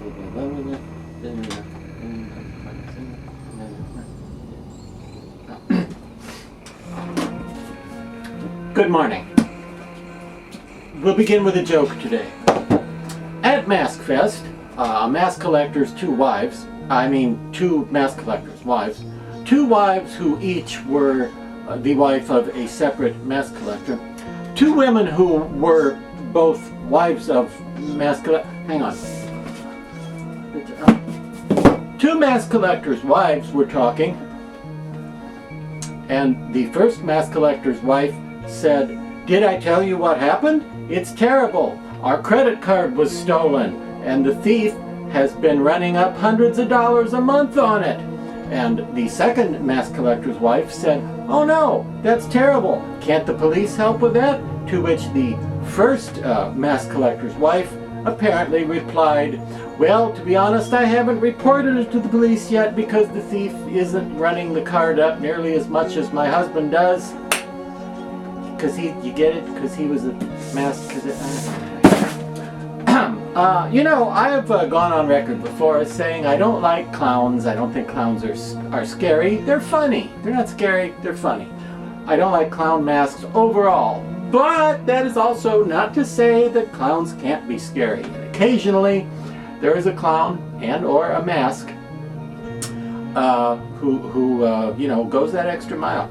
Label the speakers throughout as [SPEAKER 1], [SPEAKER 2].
[SPEAKER 1] Good morning. We'll begin with a joke today. At Maskwizard, a mask collector's two wives, two mask collectors' wives, two wives who each were the wife of a separate mask collector, two women who were both wives of mask collectors. Hang on. Two mask collectors' wives were talking, and the first mask collector's wife said, "Did I tell you what happened? It's terrible. Our credit card was stolen, and the thief has been running up hundreds of dollars a month on it." And the second mask collector's wife said, "Oh no, that's terrible. Can't the police help with that?" To which the first mask collector's wife apparently replied, "Well, to be honest, I haven't reported it to the police yet because the thief isn't running the card up nearly as much as my husband does." Because you get it? Because he was a mask. I have gone on record before as saying I don't like clowns. I don't think clowns are scary. They're funny. They're not scary. They're funny. I don't like clown masks overall. But that is also not to say that clowns can't be scary. And occasionally there is a clown and or a mask who goes that extra mile.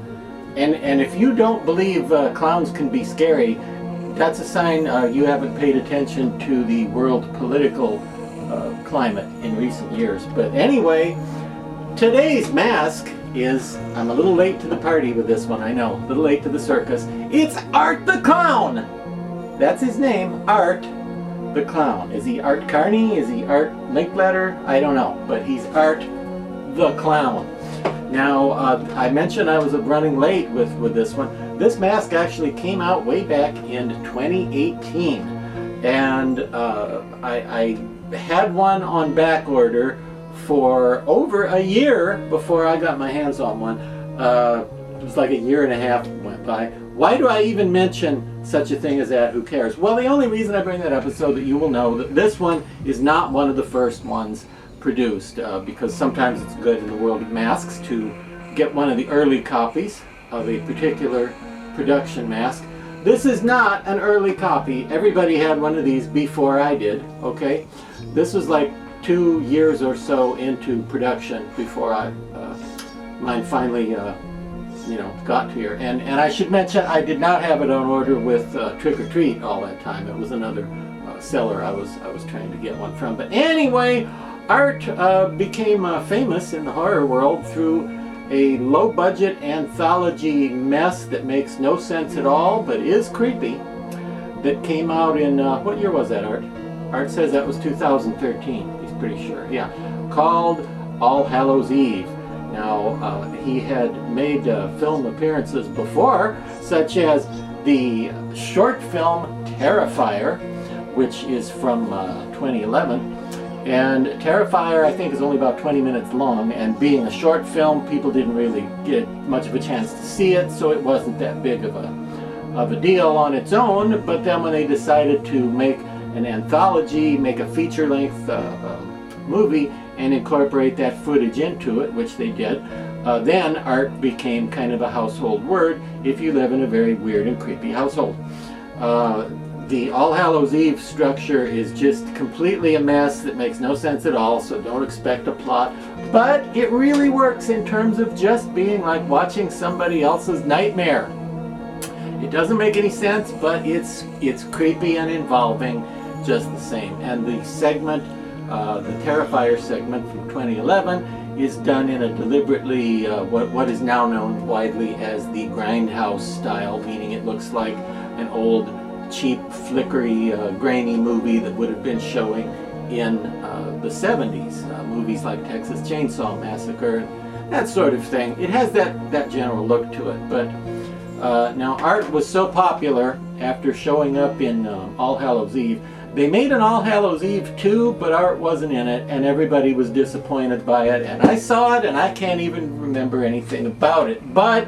[SPEAKER 1] And if you don't believe clowns can be scary, that's a sign you haven't paid attention to the world political climate in recent years. But anyway, today's mask is, I'm a little late to the party with this one, I know, a little late to the circus. It's Art the Clown! That's his name, Art the Clown. Is he Art Carney? Is he Art Linkletter? I don't know, but he's Art the Clown. Now, I mentioned I was running late with this one. This mask actually came out way back in 2018. And I had one on back order for over a year before I got my hands on one. It was like a year and a half went by. Why do I even mention such a thing as that? Who cares? Well, the only reason I bring that up is so that you will know that this one is not one of the first ones produced, because sometimes it's good in the world of masks to get one of the early copies of a particular production mask. This is not an early copy. Everybody had one of these before I did, okay? This was like 2 years or so into production before mine finally got here. And I should mention I did not have it on order with Trick or Treat all that time. It was another seller I was trying to get one from. But anyway, Art became famous in the horror world through a low-budget anthology mess that makes no sense at all, but is creepy, that came out in, what year was that, Art? Art says that was 2013, he's pretty sure, yeah, called All Hallows Eve. Now, he had made film appearances before, such as the short film Terrifier, which is from 2011. And Terrifier, I think, is only about 20 minutes long, and being a short film, people didn't really get much of a chance to see it, so it wasn't that big of a deal on its own. But then when they decided to make an anthology, make a feature-length movie, and incorporate that footage into it, which they did, then Art became kind of a household word if you live in a very weird and creepy household. The All Hallows Eve structure is just completely a mess that makes no sense at all, so don't expect a plot. But it really works in terms of just being like watching somebody else's nightmare. It doesn't make any sense, but it's creepy and involving just the same. And the segment, the Terrifier segment from 2011, is done in a deliberately, what is now known widely as the grindhouse style, meaning it looks like an old cheap, flickery, grainy movie that would have been showing in the 70s. Movies like Texas Chainsaw Massacre, that sort of thing. It has that general look to it. But now Art was so popular after showing up in All Hallows Eve. They made an All Hallows Eve 2, but Art wasn't in it, and everybody was disappointed by it. And I saw it, and I can't even remember anything about it. But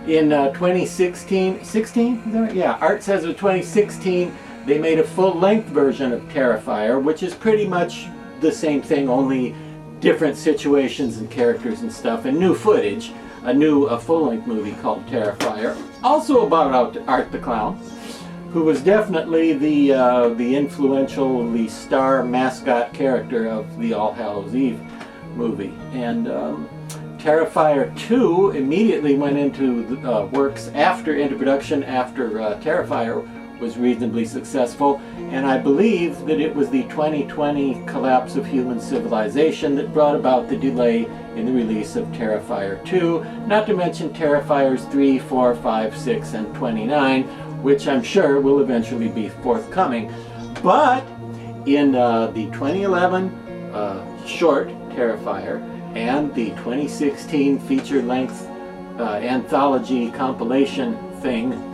[SPEAKER 1] in 2016, 16? Is that right? Yeah, Art says in 2016 they made a full-length version of Terrifier, which is pretty much the same thing, only different situations and characters and stuff, and new footage. A new full-length movie called Terrifier, also about Art the Clown, who was definitely the influential, the star mascot character of the All Hallows Eve movie. And Terrifier 2 immediately went into works into production after Terrifier was reasonably successful, and I believe that it was the 2020 collapse of human civilization that brought about the delay in the release of Terrifier 2, not to mention Terrifiers 3, 4, 5, 6, and 29, which I'm sure will eventually be forthcoming. But in the 2011 short Terrifier and the 2016 feature-length anthology compilation thing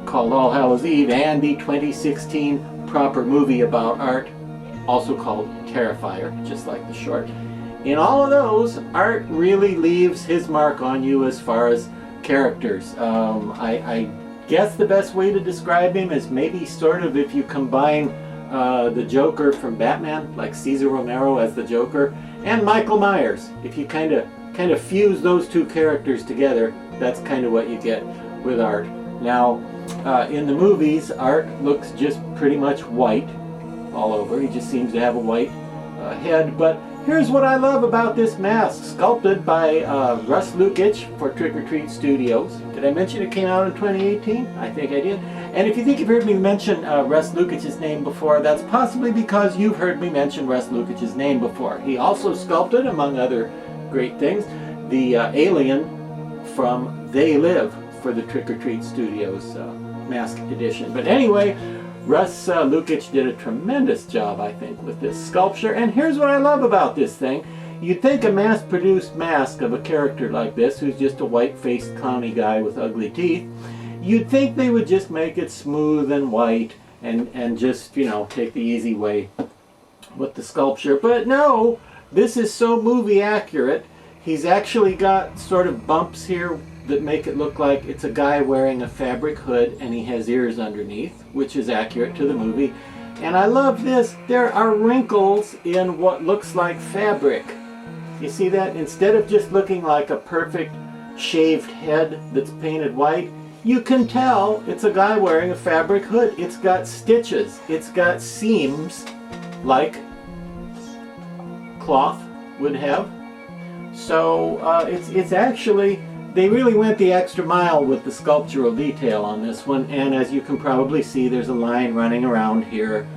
[SPEAKER 1] called All Hallows Eve, and the 2016 proper movie about Art, also called Terrifier, just like the short. In all of those, Art really leaves his mark on you as far as characters. I guess the best way to describe him is maybe sort of if you combine the Joker from Batman, like Cesar Romero as the Joker, and Michael Myers. If you kind of fuse those two characters together, that's kind of what you get with Art. Now, in the movies, Art looks just pretty much white all over. He just seems to have a white head. But here's what I love about this mask, sculpted by Russ Lukich for Trick or Treat Studios. Did I mention it came out in 2018? I think I did. And if you think you've heard me mention Russ Lukich's name before, that's possibly because you've heard me mention Russ Lukich's name before. He also sculpted, among other great things, the alien from They Live for the Trick or Treat Studios Mask Edition. But anyway, Russ Lukich did a tremendous job, I think, with this sculpture. And here's what I love about this thing. You'd think a mass-produced mask of a character like this, who's just a white-faced clowny guy with ugly teeth, you'd think they would just make it smooth and white and just, you know, take the easy way with the sculpture. But no, this is so movie accurate. He's actually got sort of bumps here that make it look like it's a guy wearing a fabric hood and he has ears underneath, which is accurate to the movie. And I love this. There are wrinkles in what looks like fabric. You see that? Instead of just looking like a perfect shaved head that's painted white, you can tell it's a guy wearing a fabric hood. It's got stitches. It's got seams like cloth would have. So it's actually, they really went the extra mile with the sculptural detail on this one, and as you can probably see, there's a line running around here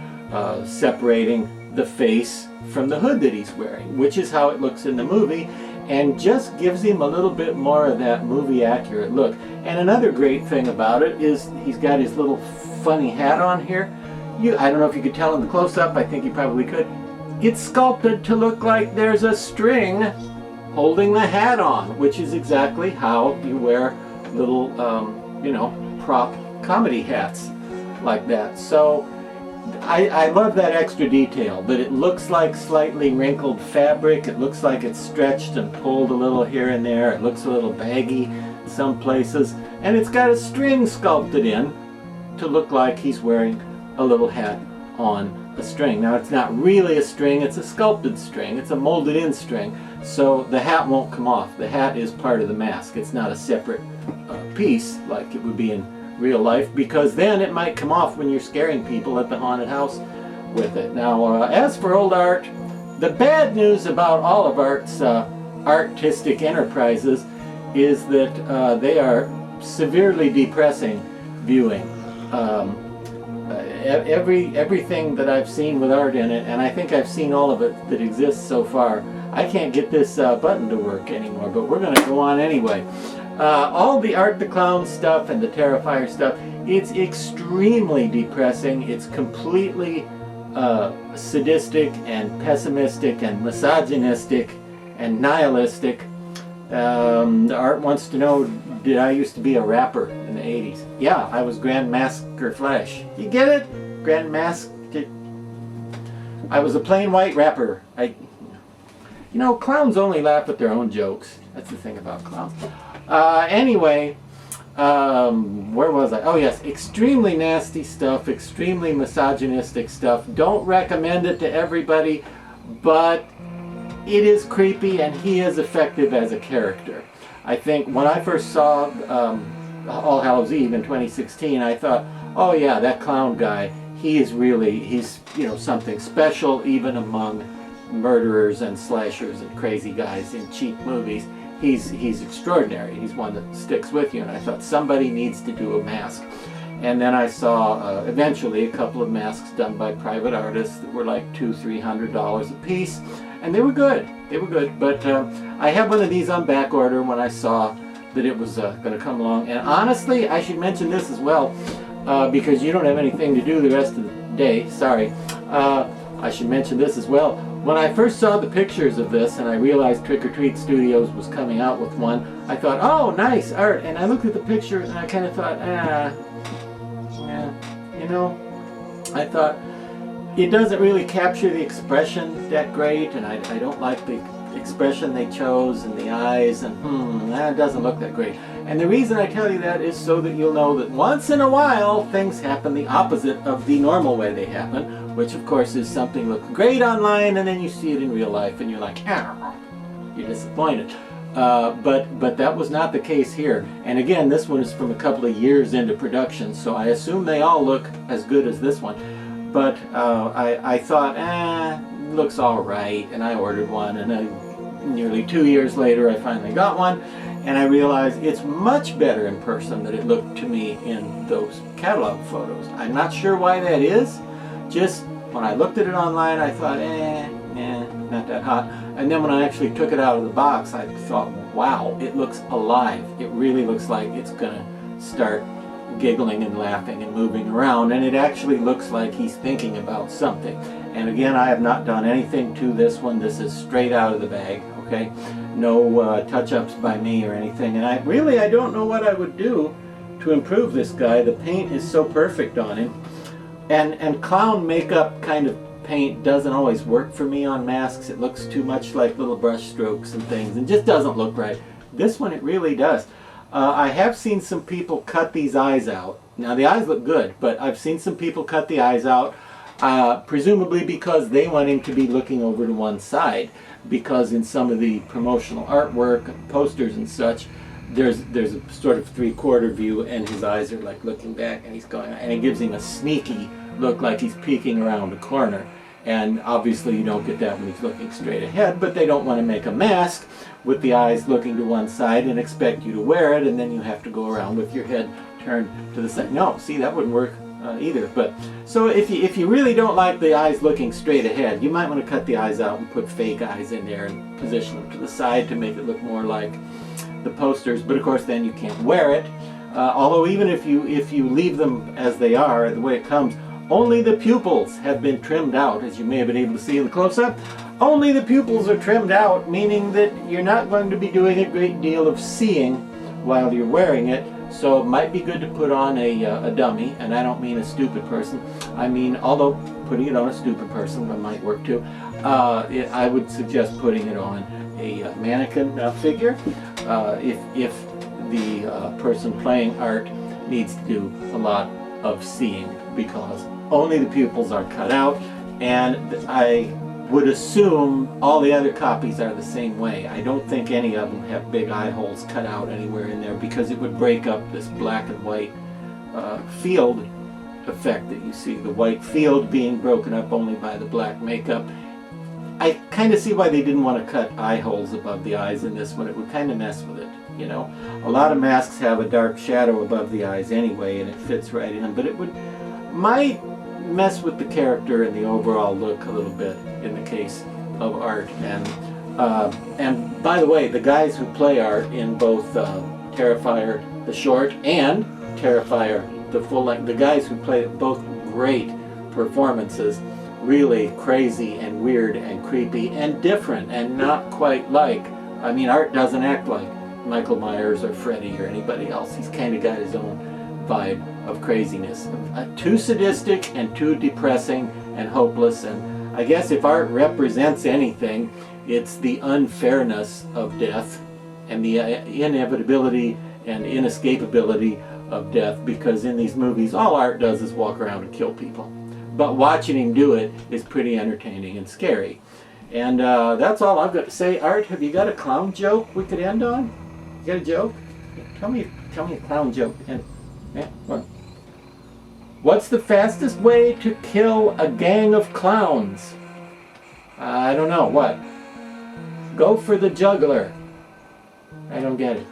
[SPEAKER 1] separating the face from the hood that he's wearing, which is how it looks in the movie, and just gives him a little bit more of that movie accurate look. And another great thing about it is he's got his little funny hat on here. I don't know if you could tell in the close-up, I think you probably could. It's sculpted to look like there's a string holding the hat on, which is exactly how you wear little, you know, prop comedy hats like that. So I love that extra detail, that it looks like slightly wrinkled fabric. It looks like it's stretched and pulled a little here and there. It looks a little baggy in some places. And it's got a string sculpted in to look like he's wearing a little hat on a string. Now, it's not really a string, it's a sculpted string. It's a molded in string. So the hat won't come off. The hat is part of the mask. It's not a separate piece like it would be in real life, because then it might come off when you're scaring people at the haunted house with it. Now, as for old Art, the bad news about all of Art's artistic enterprises is that they are severely depressing viewing. Everything that I've seen with Art in it, and I think I've seen all of it that exists so far, I can't get this button to work anymore, but we're going to go on anyway. All the Art the Clown stuff and the Terrifier stuff, it's extremely depressing. It's completely sadistic and pessimistic and misogynistic and nihilistic. Art wants to know, did I used to be a rapper in the 80s? Yeah, I was Grand Masker Flash. You get it? Grand Mask. I was a plain white rapper. You know, clowns only laugh at their own jokes. That's the thing about clowns. Anyway, where was I? Oh yes, extremely nasty stuff, extremely misogynistic stuff. Don't recommend it to everybody. but it is creepy, and he is effective as a character. I think when I first saw All Hallows Eve in 2016, I thought, oh yeah, that clown guy, he's you know, something special even among murderers and slashers and crazy guys in cheap movies. He's extraordinary. He's one that sticks with you, and I thought somebody needs to do a mask. And then I saw eventually a couple of masks done by private artists that were like $200–300 a piece, and they were good. They were good. But I had one of these on back order when I saw that it was going to come along. And honestly, I should mention this as well, because you don't have anything to do the rest of the day. Sorry. I should mention this as well. When I first saw the pictures of this and I realized Trick or Treat Studios was coming out with one, I thought, oh, nice art. And I looked at the picture and I kind of thought, you know, I thought it doesn't really capture the expression that great, and I don't like the expression they chose and the eyes, and that doesn't look that great. And the reason I tell you that is so that you'll know that once in a while things happen the opposite of the normal way they happen, which of course is something looks great online and then you see it in real life and you're like, you're disappointed. But that was not the case here. And again, this one is from a couple of years into production, so I assume they all look as good as this one. But I thought, looks all right, and I ordered one, and nearly 2 years later I finally got one, and I realized it's much better in person than it looked to me in those catalog photos. I'm not sure why that is. Just when I looked at it online, I thought, not that hot. And then when I actually took it out of the box, I thought, wow, it looks alive. It really looks like it's gonna start giggling and laughing and moving around, and it actually looks like he's thinking about something. And again, I have not done anything to this one. This is straight out of the bag, okay? No touch-ups by me or anything. And I don't know what I would do to improve this guy. The paint is so perfect on him. And clown makeup kind of paint doesn't always work for me on masks. It looks too much like little brush strokes and things, and just doesn't look right. This one, it really does. I have seen some people cut these eyes out. Now the eyes look good, but I've seen some people cut the eyes out, presumably because they want him to be looking over to one side, because in some of the promotional artwork, posters and such, there's a sort of three-quarter view and his eyes are like looking back and he's going, and it gives him a sneaky look like he's peeking around a corner. And obviously you don't get that when he's looking straight ahead, but they don't want to make a mask with the eyes looking to one side and expect you to wear it, and then you have to go around with your head turned to the side. No, see, that wouldn't work either. But so if you really don't like the eyes looking straight ahead, you might want to cut the eyes out and put fake eyes in there and position them to the side to make it look more like the posters. But of course then you can't wear it. Although even if you leave them as they are, the way it comes, only the pupils have been trimmed out, as you may have been able to see in the close-up. Only the pupils are trimmed out, meaning that you're not going to be doing a great deal of seeing while you're wearing it. So it might be good to put on a dummy, and I don't mean a stupid person. I mean, although putting it on a stupid person might work too, I would suggest putting it on a mannequin figure if the person playing art needs to do a lot of seeing, because only the pupils are cut out, and I would assume all the other copies are the same way. I don't think any of them have big eye holes cut out anywhere in there, because it would break up this black and white field effect that you see, the white field being broken up only by the black makeup. I kind of see why they didn't want to cut eye holes above the eyes in this one. It would kind of mess with it, you know. A lot of masks have a dark shadow above the eyes anyway, and it fits right in, but it might mess with the character and the overall look a little bit in the case of art. And by the way, the guys who play art in both Terrifier the short and Terrifier the full length, the guys who play both great performances, really crazy and weird and creepy and different and not quite like, I mean, Art doesn't act like Michael Myers or Freddy or anybody else. He's kind of got his own vibe of craziness. Too sadistic and too depressing and hopeless. And I guess if art represents anything, it's the unfairness of death and the inevitability and inescapability of death, because in these movies all art does is walk around and kill people. But watching him do it is pretty entertaining and scary. And that's all I've got to say. Art, have you got a clown joke we could end on? You got a joke? Tell me a clown joke. And yeah, what? What's the fastest way to kill a gang of clowns? I don't know. What? Go for the juggler. I don't get it.